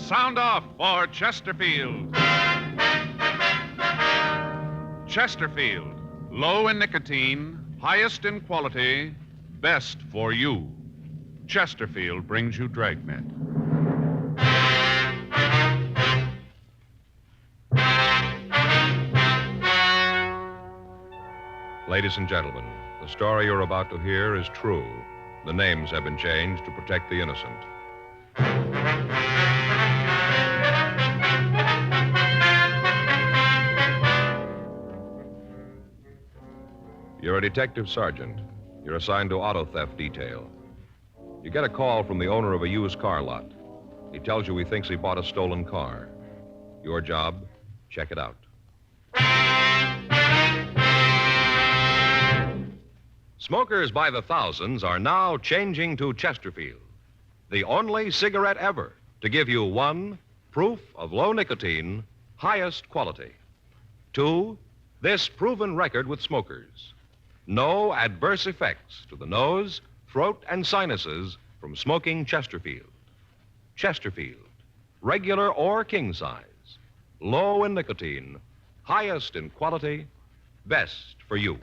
Sound off for Chesterfield. Chesterfield, low in nicotine, highest in quality, best for you. Chesterfield brings you Dragnet. Ladies and gentlemen, the story you're about to hear is true. The names have been changed to protect the innocent. You're a detective sergeant. You're assigned to auto theft detail. You get a call from the owner of a used car lot. He tells you he thinks he bought a stolen car. Your job, check it out. Smokers by the thousands are now changing to Chesterfield, the only cigarette ever to give you 1, proof of low nicotine, highest quality. 2, this proven record with smokers. No adverse effects to the nose, throat, and sinuses from smoking Chesterfield. Chesterfield, regular or king size, low in nicotine, highest in quality, best for you.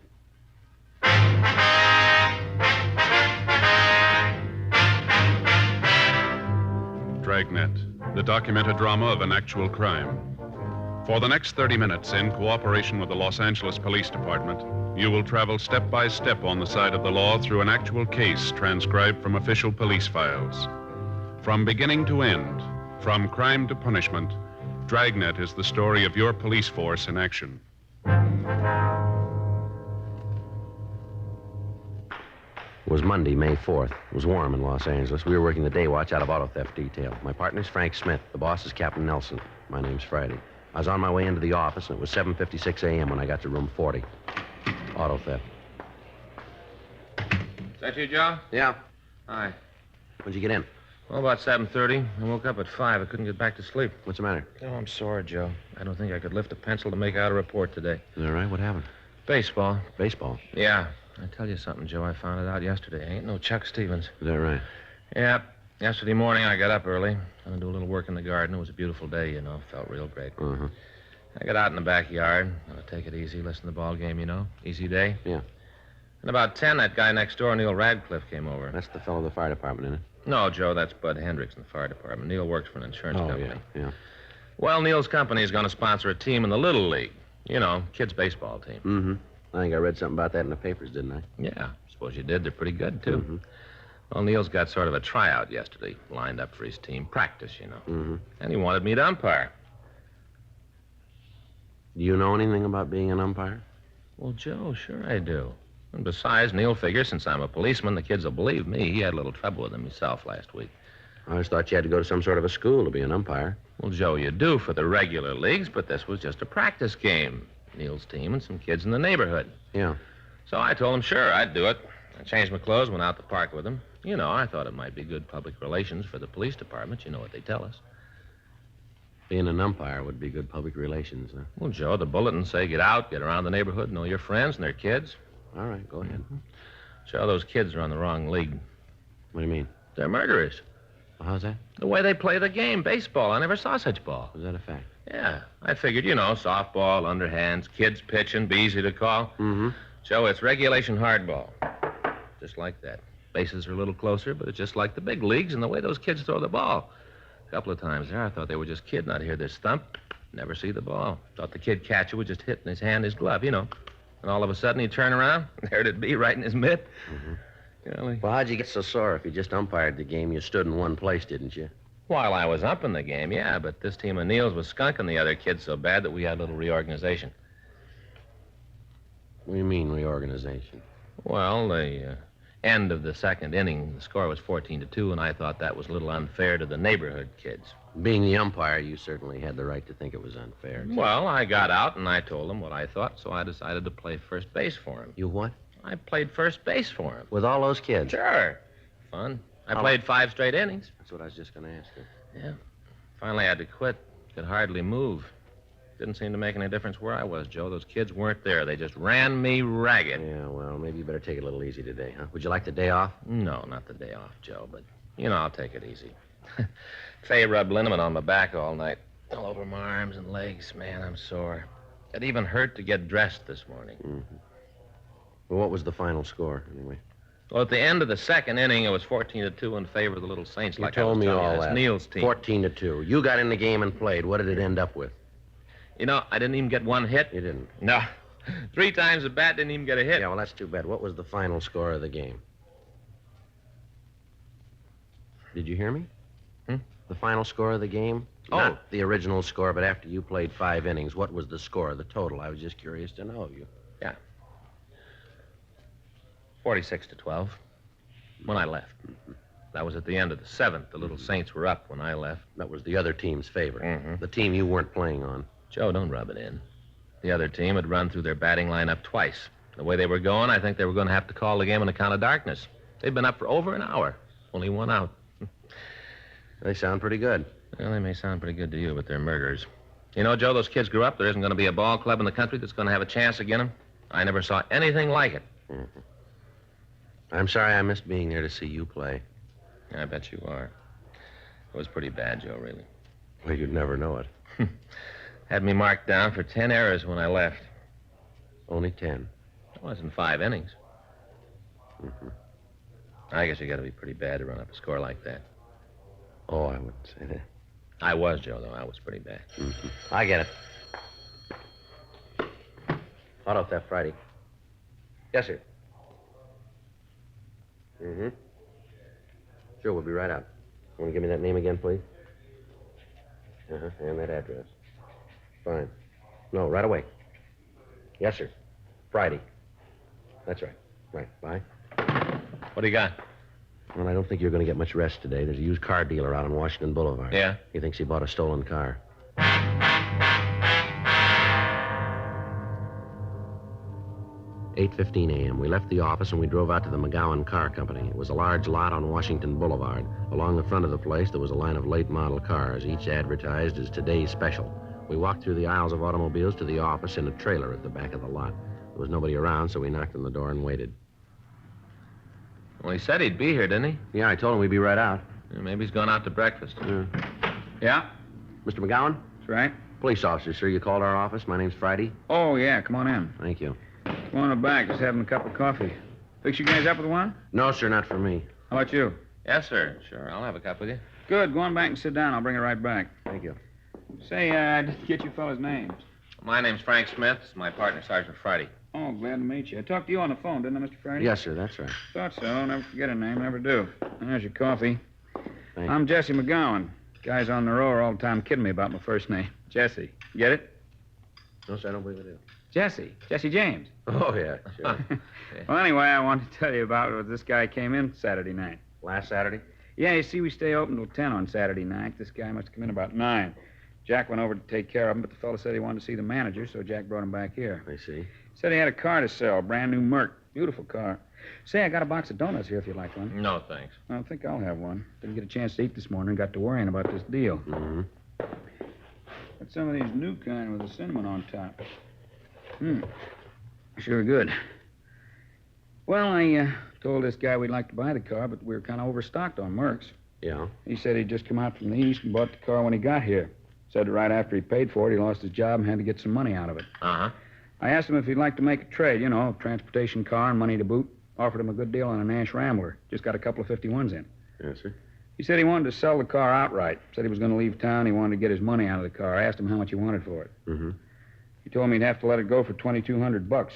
Dragnet, the documented drama of an actual crime. For the next 30 minutes, in cooperation with the Los Angeles Police Department, you will travel step by step on the side of the law through an actual case transcribed from official police files. From beginning to end, from crime to punishment, Dragnet is the story of your police force in action. It was Monday, May 4th. It was warm in Los Angeles. We were working the day watch out of auto theft detail. My partner's Frank Smith. The boss is Captain Nelson. My name's Friday. I was on my way into the office, and it was 7:56 a.m. when I got to room 40. Auto theft. Is that you, Joe? Yeah. Hi. When'd you get in? Well, about 7:30. I woke up at 5. I couldn't get back to sleep. What's the matter? Oh, I'm sore, Joe. I don't think I could lift a pencil to make out a report today. Is that right? What happened? Baseball. Baseball. Yeah. I tell you something, Joe. I found it out yesterday. I ain't no Chuck Stevens. Is that right? Yeah. Yesterday morning, I got up early. I'm going to do a little work in the garden. It was a beautiful day, you know. Felt real great. Uh-huh. I got out in the backyard. Gonna take it easy, listen to the ball game, you know. Easy day. Yeah. And about 10, that guy next door, Neil Radcliffe, came over. That's the fellow of the fire department, isn't it? No, Joe, that's Bud Hendricks in the fire department. Neil works for an insurance company. Yeah. Well, Neil's company is going to sponsor a team in the Little League. You know, kids' baseball team. Mm-hmm. I think I read something about that in the papers, didn't I? Yeah, suppose you did. They're pretty good, too. Mm-hmm. Well, Neil's got sort of a tryout yesterday, lined up for his team. Practice, you know. Mm-hmm. And he wanted me to umpire. Do you know anything about being an umpire? Well, Joe, sure I do. And besides, Neil figures since I'm a policeman, the kids will believe me. He had a little trouble with them himself last week. I always thought you had to go to some sort of a school to be an umpire. Well, Joe, you do for the regular leagues, but this was just a practice game. Neil's team and some kids in the neighborhood. Yeah. So I told him, sure, I'd do it. I changed my clothes, went out to the park with him. You know, I thought it might be good public relations for the police department. You know what they tell us. Being an umpire would be good public relations, huh? Well, Joe, the bulletins say get out, get around the neighborhood, know your friends and their kids. All right, go ahead. Joe, those kids are on the wrong league. What do you mean? They're murderers. Well, how's that? The way they play the game, baseball. I never saw such ball. Is that a fact? Yeah. I figured, you know, softball, underhands, kids pitching, be easy to call. Mm-hmm. Joe, it's regulation hardball. Just like that. Bases are a little closer, but it's just like the big leagues and the way those kids throw the ball. A couple of times there, I thought they were just kidding. I'd hear this thump, never see the ball. Thought the kid catcher would just hit in his hand, his glove, you know. And all of a sudden he'd turn around, there'd it be right in his mitt. Mm-hmm. You know, Well, how'd you get so sore if you just umpired the game? You stood in one place, didn't you? while I was up in the game, yeah, but this team of Neil's was skunking the other kids so bad that we had a little reorganization. What do you mean, reorganization? Well, the end of the second inning, the score was 14-2, and I thought that was a little unfair to the neighborhood kids. Being the umpire, you certainly had the right to think it was unfair. Well, I got out and I told them what I thought, so I decided to play first base for him. You what? I played first base for him. With all those kids? Sure. Fun. I played 5 straight innings. That's what I was just going to ask you. Yeah. Finally, I had to quit. Could hardly move. Didn't seem to make any difference where I was, Joe. Those kids weren't there. They just ran me ragged. Yeah, well, maybe you better take it a little easy today, huh? Would you like the day off? No, not the day off, Joe, but, you know, I'll take it easy. Faye rubbed liniment on my back all night. All over my arms and legs. Man, I'm sore. It even hurt to get dressed this morning. Mm-hmm. Well, what was the final score, anyway? Well, at the end of the second inning, it was 14-2 in favor of the Little Saints. You like told me all It's that. Neil's team. 14-2. You got in the game and played. What did it end up with? You know, I didn't even get one hit. You didn't. No. 3 times the bat, didn't even get a hit. Yeah, well, that's too bad. What was the final score of the game? Did you hear me? The final score of the game? Oh. Not the original score, but after you played 5 innings, what was the score, the total? I was just curious to know. 46-12 when I left. That was at the end of the 7th. The Little Saints were up when I left. That was the other team's favor. Mhm. The team you weren't playing on. Joe, don't rub it in. The other team had run through their batting lineup twice. The way they were going, I think they were going to have to call the game on account of darkness. They'd been up for over an hour. Only 1 out. They sound pretty good. Well, they may sound pretty good to you, but they're murderers. You know, Joe, those kids grew up. There isn't going to be a ball club in the country that's going to have a chance against them. I never saw anything like it. Mm-hmm. I'm sorry I missed being there to see you play. I bet you are. It was pretty bad, Joe, really. Well, you'd never know it. Had me marked down for 10 errors when I left. Only 10. It wasn't 5 innings. Mm-hmm. I guess you got to be pretty bad to run up a score like that. Oh, I wouldn't say that. I was, Joe, though. I was pretty bad. Mm-hmm. I get it. Auto theft Friday. Yes, sir. Mm-hmm. Sure, we'll be right out. Want to give me that name again, please? Uh-huh, and that address. Fine. No, right away. Yes, sir. Friday. That's right. Right. Bye. What do you got? Well, I don't think you're going to get much rest today. There's a used car dealer out on Washington Boulevard. Yeah? He thinks he bought a stolen car. 8:15 a.m. We left the office and we drove out to the McGowan Car Company. It was a large lot on Washington Boulevard. Along the front of the place, there was a line of late model cars, each advertised as today's special. We walked through the aisles of automobiles to the office in a trailer at the back of the lot. There was nobody around, so we knocked on the door and waited. Well, he said he'd be here, didn't he? Yeah, I told him we'd be right out. Maybe he's gone out to breakfast. Yeah, Mr. McGowan? that's right. Police officer, sir. You called our office. My name's Friday. Oh, yeah, come on in. Thank you. Come on in the back, just having a cup of coffee. Fix you guys up with one? No, sir, not for me. How about you? Yes, sir. Sure, I'll have a cup with you. Good, go on back and sit down. I'll bring it right back. Thank you. Say, I didn't get you fellas' names. My name's Frank Smith. This is my partner, Sergeant Friday. Oh, glad to meet you. I talked to you on the phone, didn't I, Mr. Friday? Yes, sir, that's right. Thought so. Never forget a name, never do. There's your coffee. Thank I'm Jesse McGowan. Guys on the row are all the time kidding me about my first name. Jesse. Get it? No, sir, I don't believe I do. Jesse. Jesse James. Oh, yeah, sure. Well, anyway, I wanted to tell you about what this guy came in Saturday night. Last Saturday? Yeah, you see, we stay open till 10 on Saturday night. This guy must have come in about 9. Jack went over to take care of him, but the fellow said he wanted to see the manager, so Jack brought him back here. I see. Said he had a car to sell, brand new Merc. Beautiful car. Say, I got a box of donuts here if you'd like one. No, thanks. I don't think I'll have one. Didn't get a chance to eat this morning. Got to worrying about this deal. Mm-hmm. Got some of these new kind with the cinnamon on top. Sure good. Well, I told this guy we'd like to buy the car, but we were kind of overstocked on Mercs. Yeah? He said he'd just come out from the east and bought the car when he got here. Said that right after he paid for it, he lost his job and had to get some money out of it. Uh-huh. I asked him if he'd like to make a trade, transportation car and money to boot. Offered him a good deal on a Nash Rambler. Just got a couple of 51s in. Yes, sir. He said he wanted to sell the car outright. Said he was going to leave town. He wanted to get his money out of the car. I asked him how much he wanted for it. Mm-hmm. He told me he'd have to let it go for $2,200.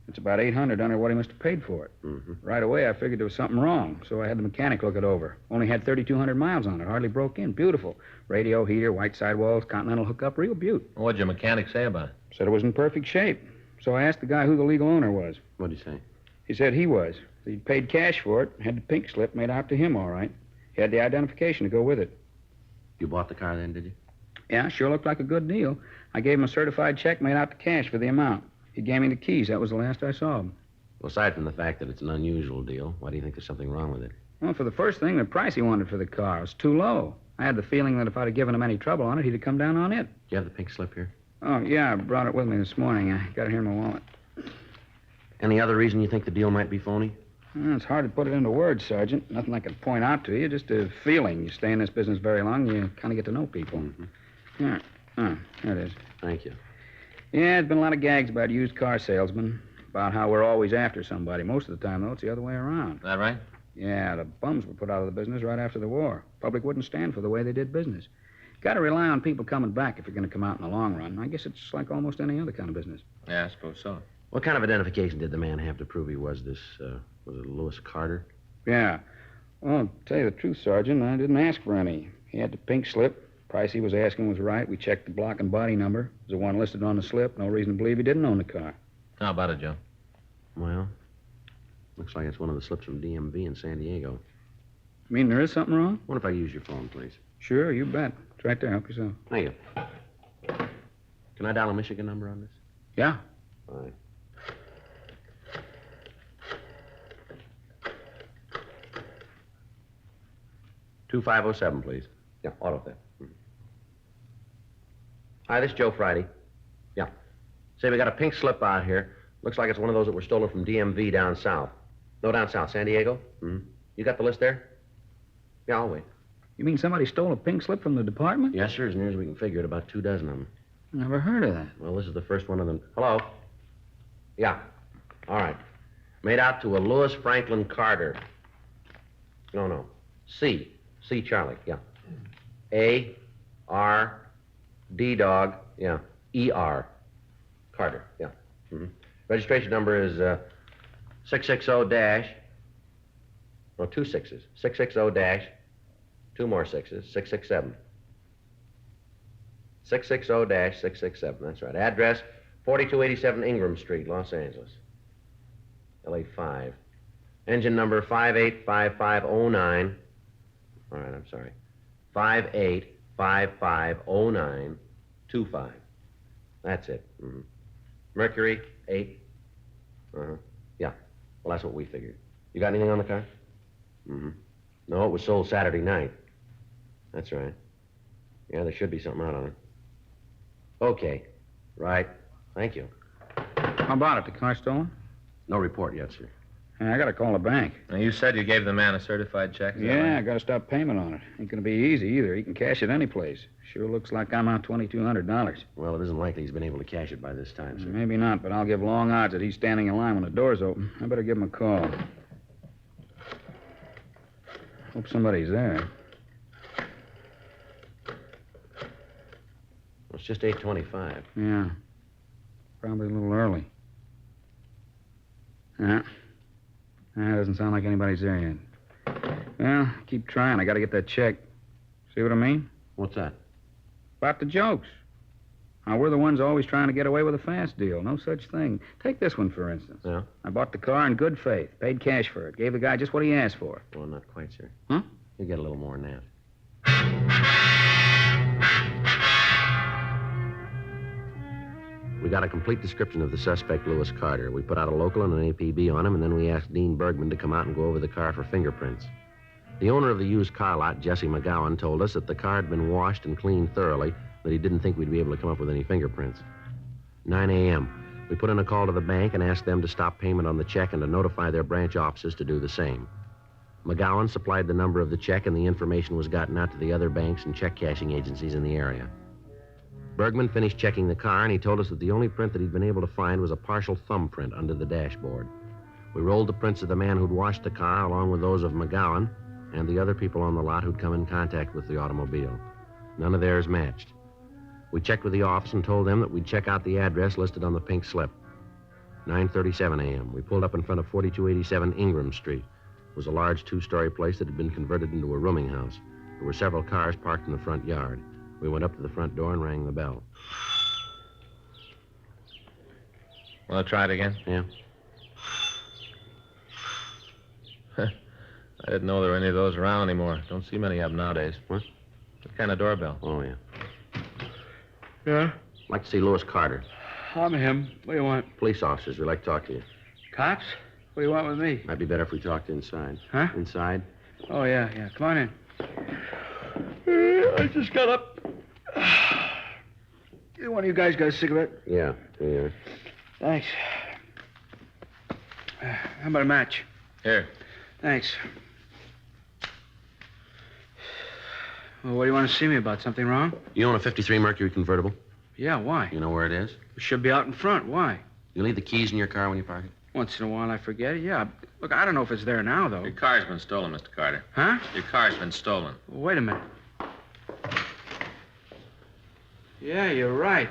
It's about $800 under what he must have paid for it. Mm-hmm. Right away, I figured there was something wrong, so I had the mechanic look it over. Only had 3,200 miles on it. Hardly broke in. Beautiful. Radio, heater, white sidewalls, continental hookup. Real beaut. What'd your mechanic say about it? Said it was in perfect shape. So I asked the guy who the legal owner was. What'd he say? He said he was. He'd paid cash for it, had the pink slip made out to him all right. He had the identification to go with it. You bought the car then, did you? Yeah, sure looked like a good deal. I gave him a certified check made out to cash for the amount. He gave me the keys. That was the last I saw of him. Well, aside from the fact that it's an unusual deal, why do you think there's something wrong with it? Well, for the first thing, the price he wanted for the car was too low. I had the feeling that if I'd have given him any trouble on it, he'd have come down on it. Do you have the pink slip here? Oh, yeah, I brought it with me this morning. I got it here in my wallet. Any other reason you think the deal might be phony? Well, it's hard to put it into words, Sergeant. Nothing I can point out to you, just a feeling. You stay in this business very long, you kind of get to know people. Yeah. Oh, there it is. Thank you. Yeah, there's been a lot of gags about used car salesmen, about how we're always after somebody. Most of the time, though, it's the other way around. Is that right? Yeah, the bums were put out of the business right after the war. Public wouldn't stand for the way they did business. Got to rely on people coming back if you're going to come out in the long run. I guess it's like almost any other kind of business. Yeah, I suppose so. What kind of identification did the man have to prove he was this, was it Lewis Carter? Yeah. Well, to tell you the truth, Sergeant, I didn't ask for any. He had the pink slip. Price he was asking was right. We checked the block and body number. It was the one listed on the slip. No reason to believe he didn't own the car. How about it, Joe? Well, looks like it's one of the slips from DMV in San Diego. You mean there is something wrong? What if I use your phone, please? Sure, you bet. It's right there. Help yourself. Thank you. Can I dial a Michigan number on this? Yeah. Fine. $2507, please. Yeah, auto theft. Hi, this is Joe Friday. Yeah. Say, we got a pink slip out here. Looks like it's one of those that were stolen from DMV down south. No, down south. San Diego? Mm-hmm. You got the list there? Yeah, I'll wait. You mean somebody stole a pink slip from the department? Yes, sir. As near as we can figure it, about 24 of them. Never heard of that. Well, this is the first one of them. Hello? Yeah. All right. Made out to a Lewis Franklin Carter. No. C. C. Charlie. Yeah. A. R. D. Dog. Yeah. E.R. Carter. Yeah. Mm-hmm. Registration number is 660 dash. No, 2 6s. 660 dash. 2 more 6s. 667. 660 dash 667. That's right. Address 4287 Ingram Street, Los Angeles. LA 5. Engine number 585509. All right, I'm sorry. 58550925. That's it. Mm-hmm. Mercury 8. Uh-huh. Yeah. Well, that's what we figured. You got anything on the car? Mm-hmm. No, it was sold Saturday night. That's right. Yeah, there should be something out on it. Okay. Right. Thank you. How about it? The car stolen? No report yet, sir. Yeah, I got to call the bank. Now, you said you gave the man a certified check. Is that Yeah, I right? got to stop payment on it. Ain't going to be easy either. He can cash it any place. Sure looks like I'm out $2,200. Well, it isn't likely he's been able to cash it by this time, sir. Maybe not, but I'll give long odds that he's standing in line when the door's open. I better give him a call. Hope somebody's there. Well, it's just 8:25. Yeah. Probably a little early. Yeah. Doesn't sound like anybody's there yet. Well, keep trying. I got to get that check. See what I mean? What's that? About the jokes. Now, we're the ones always trying to get away with a fast deal. No such thing. Take this one, for instance. Yeah? I bought the car in good faith. Paid cash for it. Gave the guy just what he asked for. Well, not quite, sir. Huh? You get a little more than that. We got a complete description of the suspect, Lewis Carter. We put out a local and an APB on him, and then we asked Dean Bergman to come out and go over the car for fingerprints. The owner of the used car lot, Jesse McGowan, told us that the car had been washed and cleaned thoroughly, that he didn't think we'd be able to come up with any fingerprints. 9 a.m. We put in a call to the bank and asked them to stop payment on the check and to notify their branch offices to do the same. McGowan supplied the number of the check, and the information was gotten out to the other banks and check cashing agencies in the area. Bergman finished checking the car, and he told us that the only print that he'd been able to find was a partial thumbprint under the dashboard. We rolled the prints of the man who'd washed the car along with those of McGowan and the other people on the lot who'd come in contact with the automobile. None of theirs matched. We checked with the office and told them that we'd check out the address listed on the pink slip. 9:37 a.m. We pulled up in front of 4287 Ingram Street. It was a large 2-story place that had been converted into a rooming house. There were several cars parked in the front yard. We went up to the front door and rang the bell. Want to try it again? Yeah? I didn't know there were any of those around anymore. Don't see many of them nowadays. What? What kind of doorbell? Oh, yeah. Yeah? I'd like to see Lewis Carter. I'm him. What do you want? Police officers, we'd like to talk to you. Cops? What do you want with me? Might be better if we talked inside. Huh? Inside? Oh, yeah. Come on in. I just got up. Either one of you guys got a cigarette? Yeah. Thanks. How about a match? Here. Thanks. Well, what do you want to see me about? Something wrong? You own a 53 Mercury convertible? Yeah, why? You know where it is? It should be out in front. Why? You leave the keys in your car when you park it? Once in a while I forget it, yeah. Look, I don't know if it's there now, though. Your car's been stolen, Mr. Carter. Huh? Your car's been stolen. Wait a minute. Yeah, you're right.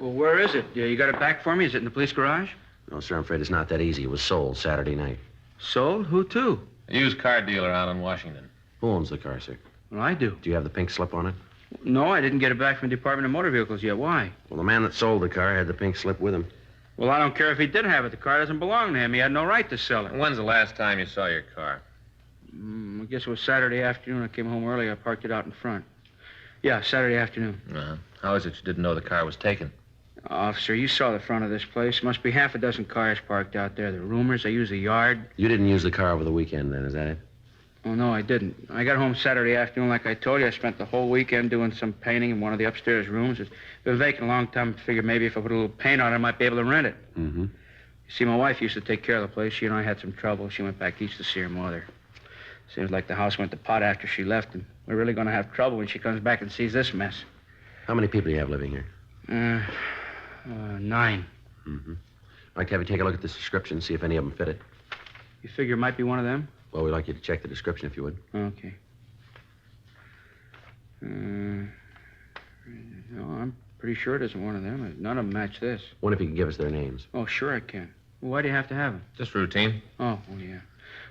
Well, where is it? You got it back for me? Is it in the police garage? No, sir, I'm afraid it's not that easy. It was sold Saturday night. Sold? Who to? A used car dealer out in Washington. Who owns the car, sir? Well, I do. Do you have the pink slip on it? No, I didn't get it back from the Department of Motor Vehicles yet. Why? Well, the man that sold the car had the pink slip with him. Well, I don't care if he did have it. The car doesn't belong to him. He had no right to sell it. When's the last time you saw your car? I guess it was Saturday afternoon. I came home early. I parked it out in front. Yeah, Saturday afternoon. Uh-huh. How is it you didn't know the car was taken? Officer, you saw the front of this place. Must be half a dozen cars parked out there. The rumors, they use the yard. You didn't use the car over the weekend, then, is that it? Oh, no, I didn't. I got home Saturday afternoon, like I told you. I spent the whole weekend doing some painting in one of the upstairs rooms. It's been vacant a long time. I figured maybe if I put a little paint on it, I might be able to rent it. Mm-hmm. You see, my wife used to take care of the place. She and I had some trouble. She went back east to see her mother. Seems like the house went to pot after she left, and we're really going to have trouble when she comes back and sees this mess. How many people do you have living here? 9. Mm-hmm. I'd like to have you take a look at this description, see if any of them fit it. You figure it might be one of them? Well, we'd like you to check the description if you would. Okay. No, I'm pretty sure it isn't one of them. None of them match this. Wonder if you could give us their names. Oh, sure I can. Well, why do you have to have them? Just routine. Oh, yeah.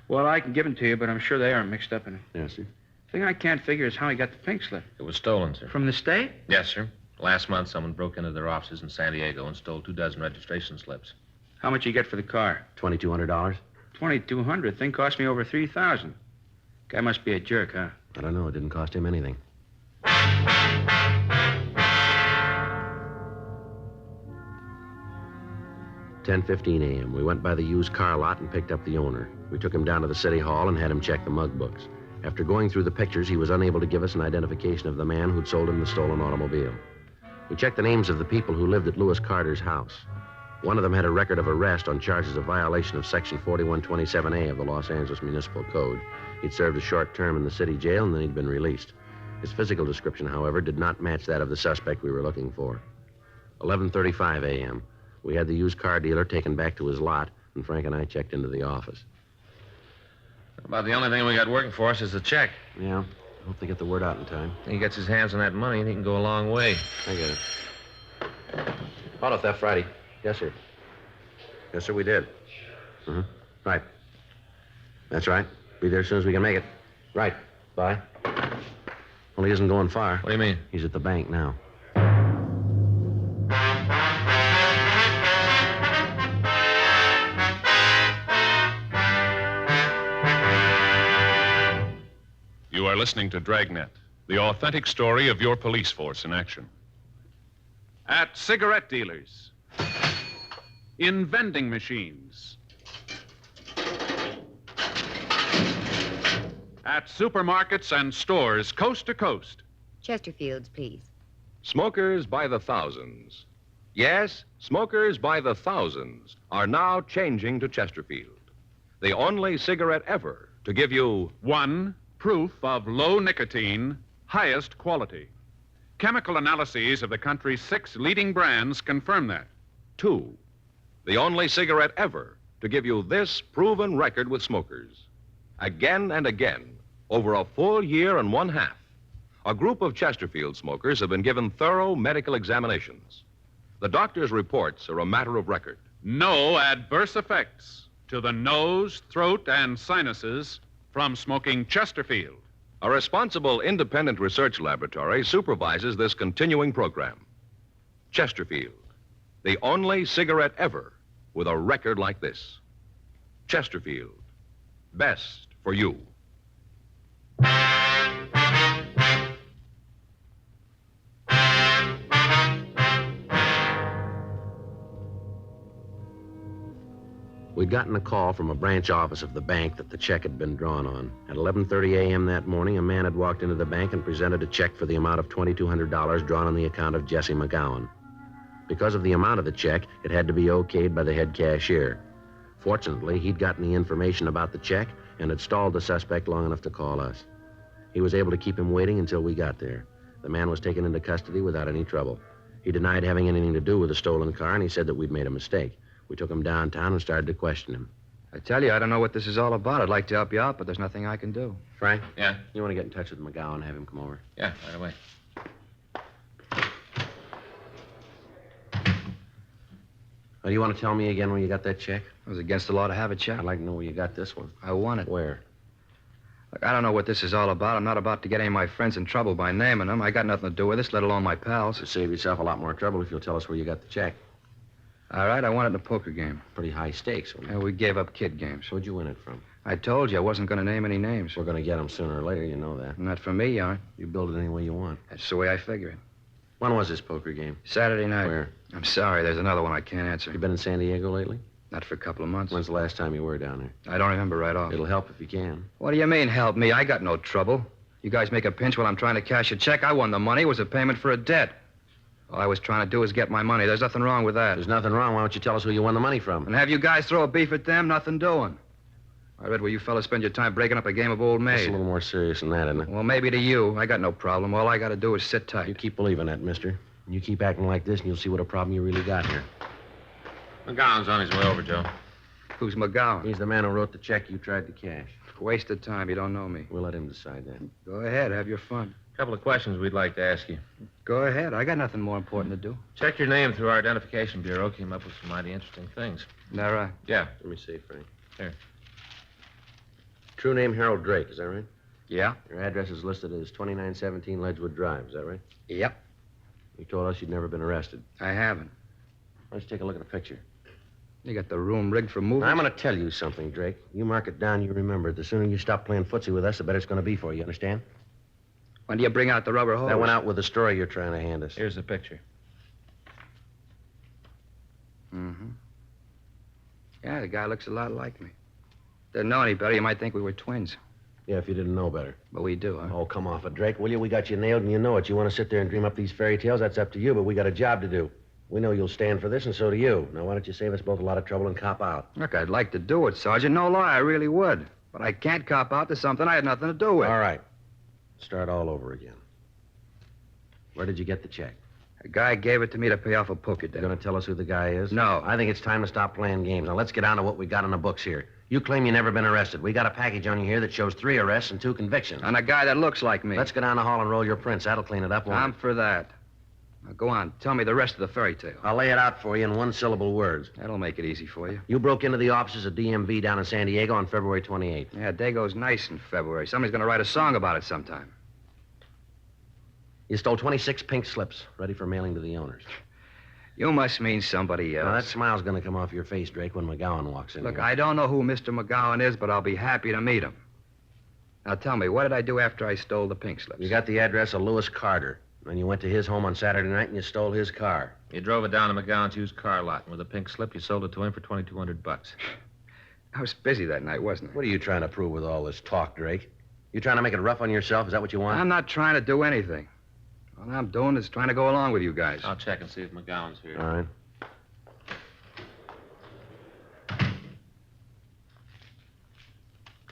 Well, I can give them to you, but I'm sure they aren't mixed up in it. Yes, sir. The thing I can't figure is how he got the pink slip. It was stolen, sir. From the state? Yes, sir. Last month, someone broke into their offices in San Diego and stole 24 registration slips. How much you get for the car? $2,200? $2,200. Thing cost me over $3,000. Guy must be a jerk, huh? I don't know. It didn't cost him anything. 10:15 a.m. We went by the used car lot and picked up the owner. We took him down to the city hall and had him check the mug books. After going through the pictures, he was unable to give us an identification of the man who'd sold him the stolen automobile. We checked the names of the people who lived at Lewis Carter's house. One of them had a record of arrest on charges of violation of Section 4127A of the Los Angeles Municipal Code. He'd served a short term in the city jail, and then he'd been released. His physical description, however, did not match that of the suspect we were looking for. 11:35 a.m. We had the used car dealer taken back to his lot, and Frank and I checked into the office. About the only thing we got working for us is the check. Yeah, I hope they get the word out in time. He gets his hands on that money, and he can go a long way. I get it. Auto theft Friday. Yes, sir. Yes, sir, we did. Right. That's right. Be there as soon as we can make it. Right. Bye. Well, he isn't going far. What do you mean? He's at the bank now. You are listening to Dragnet, the authentic story of your police force in action. At cigarette dealers, in vending machines, at supermarkets and stores coast to coast. Chesterfields, please. Smokers by the thousands. Yes, smokers by the thousands are now changing to Chesterfield, the only cigarette ever to give you One, proof of low nicotine, highest quality. Chemical analyses of the country's 6 leading brands confirm that. 2, the only cigarette ever to give you this proven record with smokers. Again and again, over a full year and 1/2, a group of Chesterfield smokers have been given thorough medical examinations. The doctor's reports are a matter of record. No adverse effects to the nose, throat, and sinuses from smoking Chesterfield. A responsible independent research laboratory supervises this continuing program. Chesterfield, the only cigarette ever with a record like this. Chesterfield, best for you. We'd gotten a call from a branch office of the bank that the check had been drawn on. At 11:30 a.m. that morning, a man had walked into the bank and presented a check for the amount of $2,200 drawn on the account of Jesse McGowan. Because of the amount of the check, it had to be okayed by the head cashier. Fortunately, he'd gotten the information about the check and had stalled the suspect long enough to call us. He was able to keep him waiting until we got there. The man was taken into custody without any trouble. He denied having anything to do with the stolen car, and he said that we'd made a mistake. We took him downtown and started to question him. I tell you, I don't know what this is all about. I'd like to help you out, but there's nothing I can do. Frank? Yeah? You want to get in touch with McGowan and have him come over? Yeah, right away. Oh, you want to tell me again where you got that check? It was against the law to have a check. I'd like to know where you got this one. I won it. Where? Look, I don't know what this is all about. I'm not about to get any of my friends in trouble by naming them. I got nothing to do with this, let alone my pals. You'll save yourself a lot more trouble if you'll tell us where you got the check. All right, I won it in a poker game. Pretty high stakes. And we gave up kid games. Where'd you win it from? I told you I wasn't going to name any names. We're going to get them sooner or later, you know that. Not for me, you aren't. You build it any way you want. That's the way I figure it. When was this poker game? Saturday night. Where? I'm sorry, there's another one I can't answer. You been in San Diego lately? Not for a couple of months. When's the last time you were down there? I don't remember right off. It'll help if you can. What do you mean, help me? I got no trouble. You guys make a pinch while I'm trying to cash a check. I won the money. It was a payment for a debt. All I was trying to do was get my money. There's nothing wrong with that. There's nothing wrong. Why don't you tell us who you won the money from? And have you guys throw a beef at them? Nothing doing. I read where you fellas spend your time breaking up a game of old It's maid. a little more serious than that, isn't it? Well, maybe to you. I got no problem. All I got to do is sit tight. You keep believing that, mister. You keep acting like this, and you'll see what a problem you really got here. McGowan's on his way over, Joe. Who's McGowan? He's the man who wrote the check you tried to cash. Waste of time. You don't know me. We'll let him decide that. Go ahead. Have your fun. A couple of questions we'd like to ask you. Go ahead. I got nothing more important to do. Checked your name through our identification bureau. Came up with some mighty interesting things. Isn't that right? Yeah. Let me see, Frank. Here. True name Harold Drake, is that right? Yeah? Your address is listed as 2917 Ledgewood Drive, is that right? Yep. You told us you'd never been arrested. I haven't. Why don't you take a look at the picture? You got the room rigged for movies? I'm going to tell you something, Drake. You mark it down, you remember it. The sooner you stop playing footsie with us, the better it's going to be for you, understand? When do you bring out the rubber hose? That went out with the story you're trying to hand us. Here's the picture. Mm-hmm. Yeah, the guy looks a lot like me. Didn't know any better, you might think we were twins. Yeah, if you didn't know better. But we do, huh? Oh, come off it, Drake, will you? We got you nailed and you know it. You want to sit there and dream up these fairy tales? That's up to you, but we got a job to do. We know you'll stand for this, and so do you. Now, why don't you save us both a lot of trouble and cop out? Look, I'd like to do it, Sergeant. No lie, I really would. But I can't cop out to something I had nothing to do with. All right. Start all over again. Where did you get the check? A guy gave it to me to pay off a poker You debt. going to tell us who the guy is? No. I think it's time to stop playing games. Now, let's get down to what we got on the books here. You claim you never been arrested. We got a package on you here that shows 3 arrests and 2 convictions. On a guy that looks like me. Let's go down the hall and roll your prints. That'll clean it up, won't I'm it? for that. Now, go on. Tell me the rest of the fairy tale. I'll lay it out for you in 1-syllable words. That'll make it easy for you. You broke into the offices of DMV down in San Diego on February 28th. Yeah, day goes nice in February. Somebody's going to write a song about it sometime. You stole 26 pink slips, ready for mailing to the owners. You must mean somebody else. Now, that smile's going to come off your face, Drake, when McGowan walks in Look, here. I don't know who Mr. McGowan is, but I'll be happy to meet him. Now, tell me, what did I do after I stole the pink slips? You got the address of Lewis Carter. Then you went to his home on Saturday night and you stole his car. You drove it down to McGowan's used car lot, and with a pink slip, you sold it to him for $2,200. I was busy that night, wasn't I? What are you trying to prove with all this talk, Drake? You trying to make it rough on yourself? Is that what you want? I'm not trying to do anything. All I'm doing is trying to go along with you guys. I'll check and see if McGowan's here. All right.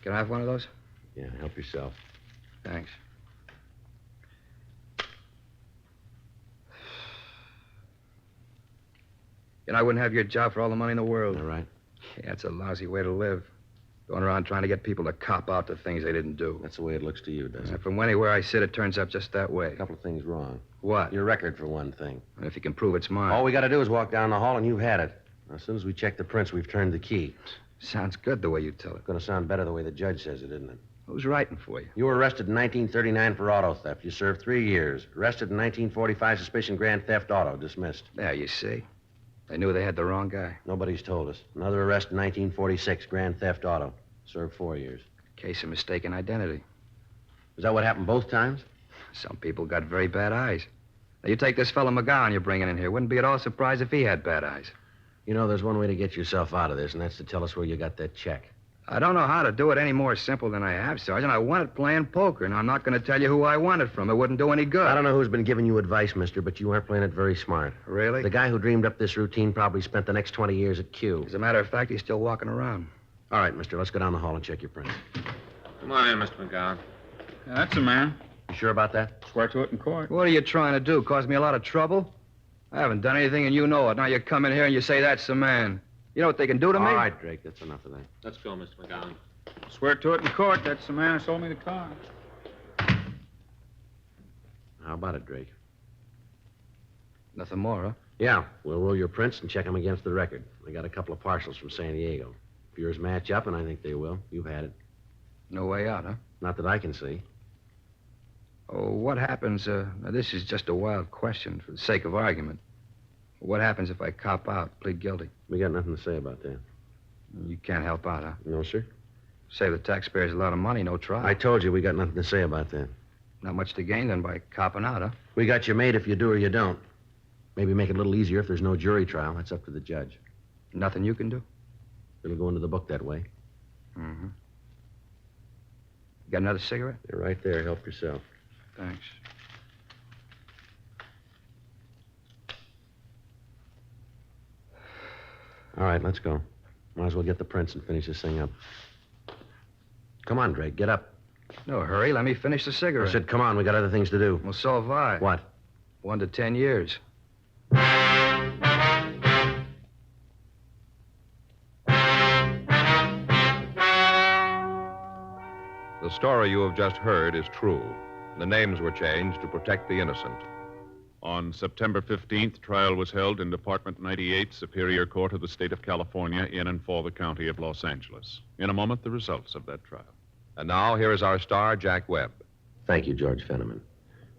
Can I have one of those? Yeah, help yourself. Thanks. You know, I wouldn't have your job for all the money in the world. All right. Yeah, it's a lousy way to live. Going around trying to get people to cop out to things they didn't do. That's the way it looks to you, doesn't it? From anywhere I sit, it turns up just that way. A couple of things wrong. What? Your record, for one thing. And if you can prove it's mine. All we got to do is walk down the hall and you've had it. Now, as soon as we check the prints, we've turned the key. Sounds good the way you tell it. Going to sound better the way the judge says it, isn't it? Who's writing for you? You were arrested in 1939 for auto theft. You served 3 years. Arrested in 1945, suspicion grand theft auto. Dismissed. There, you see. They knew they had the wrong guy. Nobody's told us. Another arrest in 1946, grand theft auto. Served 4 years. Case of mistaken identity. Is that what happened both times? Some people got very bad eyes. Now, you take this fellow McGowan you're bringing in here. Wouldn't be at all surprised if he had bad eyes. You know, there's one way to get yourself out of this, and that's to tell us where you got that check. I don't know how to do it any more simple than I have, Sergeant. I wanted playing poker, and I'm not going to tell you who I won it from. It wouldn't do any good. I don't know who's been giving you advice, mister, but you aren't playing it very smart. Really? The guy who dreamed up this routine probably spent the next 20 years at Q. As a matter of fact, he's still walking around. All right, mister, let's go down the hall and check your prints. Come on in, Mr. McGowan. That's the man. You sure about that? Swear to it in court. What are you trying to do? Cause me a lot of trouble? I haven't done anything, and you know it. Now you come in here and you say that's the man. You know what they can do to me? All right, Drake, that's enough of that. Let's go, Mr. McGowan. Swear to it in court. That's the man who sold me the car. How about it, Drake? Nothing more, huh? Yeah, we'll roll your prints and check them against the record. I got a couple of parcels from San Diego. If yours match up, and I think they will, you've had it. No way out, huh? Not that I can see. Oh, what happens, now this is just a wild question for the sake of argument. What happens if I cop out, plead guilty? We got nothing to say about that. You can't help out, huh? No, sir? Save the taxpayers a lot of money, no trial. I told you we got nothing to say about that. Not much to gain then by copping out, huh? We got you made if you do or you don't. Maybe make it a little easier if there's no jury trial. That's up to the judge. Nothing you can do? It'll go into the book that way. Mm-hmm. You got another cigarette? They're right there. Help yourself. Thanks. All right, let's go. Might as well get the prints and finish this thing up. Come on, Drake, get up. No hurry. Let me finish the cigarette. I said, come on, we got other things to do. Well, so have I. What? 1 to 10 years. The story you have just heard is true. The names were changed to protect the innocent. On September 15th, trial was held in Department 98, Superior Court of the State of California, in and for the County of Los Angeles. In a moment, the results of that trial. And now, here is our star, Jack Webb. Thank you, George Fenneman.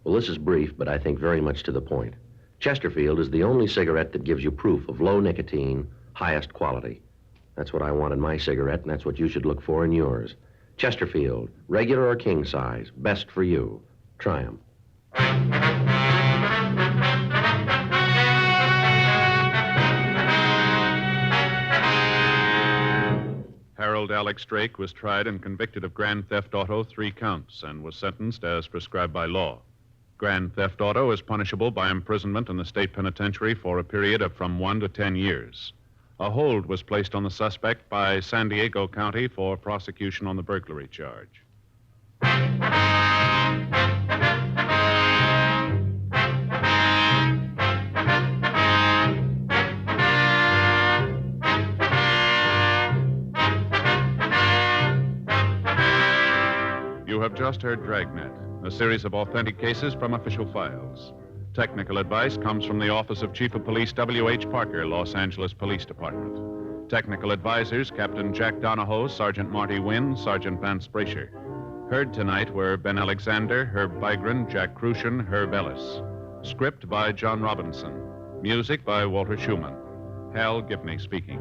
Well, this is brief, but I think very much to the point. Chesterfield is the only cigarette that gives you proof of low nicotine, highest quality. That's what I want in my cigarette, and that's what you should look for in yours. Chesterfield, regular or king size, best for you. Try 'em. Harold Alex Drake was tried and convicted of grand theft auto, 3 counts, and was sentenced as prescribed by law. Grand theft auto is punishable by imprisonment in the state penitentiary for a period of from 1 to 10 years. A hold was placed on the suspect by San Diego County for prosecution on the burglary charge. You have just heard Dragnet, a series of authentic cases from official files. Technical advice comes from the Office of Chief of Police W.H. Parker, Los Angeles Police Department. Technical advisors, Captain Jack Donahoe, Sergeant Marty Wynn, Sergeant Vance Brasher. Heard tonight were Ben Alexander, Herb Bygren, Jack Crucian, Herb Ellis. Script by John Robinson. Music by Walter Schumann. Hal Gibney speaking.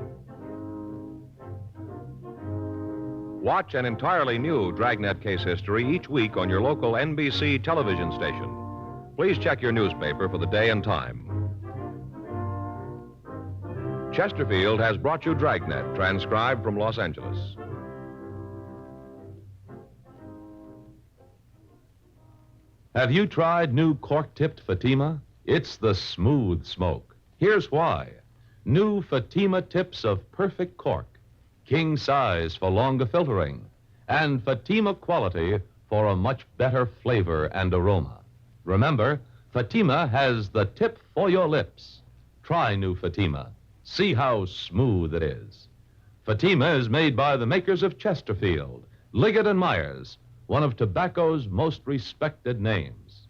Watch an entirely new Dragnet case history each week on your local NBC television station. Please check your newspaper for the day and time. Chesterfield has brought you Dragnet, transcribed from Los Angeles. Have you tried new cork-tipped Fatima? It's the smooth smoke. Here's why. New Fatima tips of perfect cork. King size for longer filtering. And Fatima quality for a much better flavor and aroma. Remember, Fatima has the tip for your lips. Try new Fatima. See how smooth it is. Fatima is made by the makers of Chesterfield, Liggett and Myers, one of tobacco's most respected names.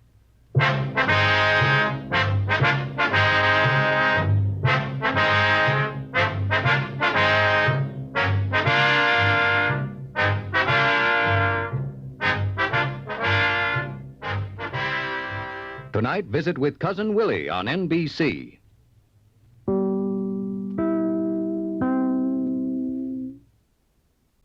Tonight, visit with Cousin Willie on NBC.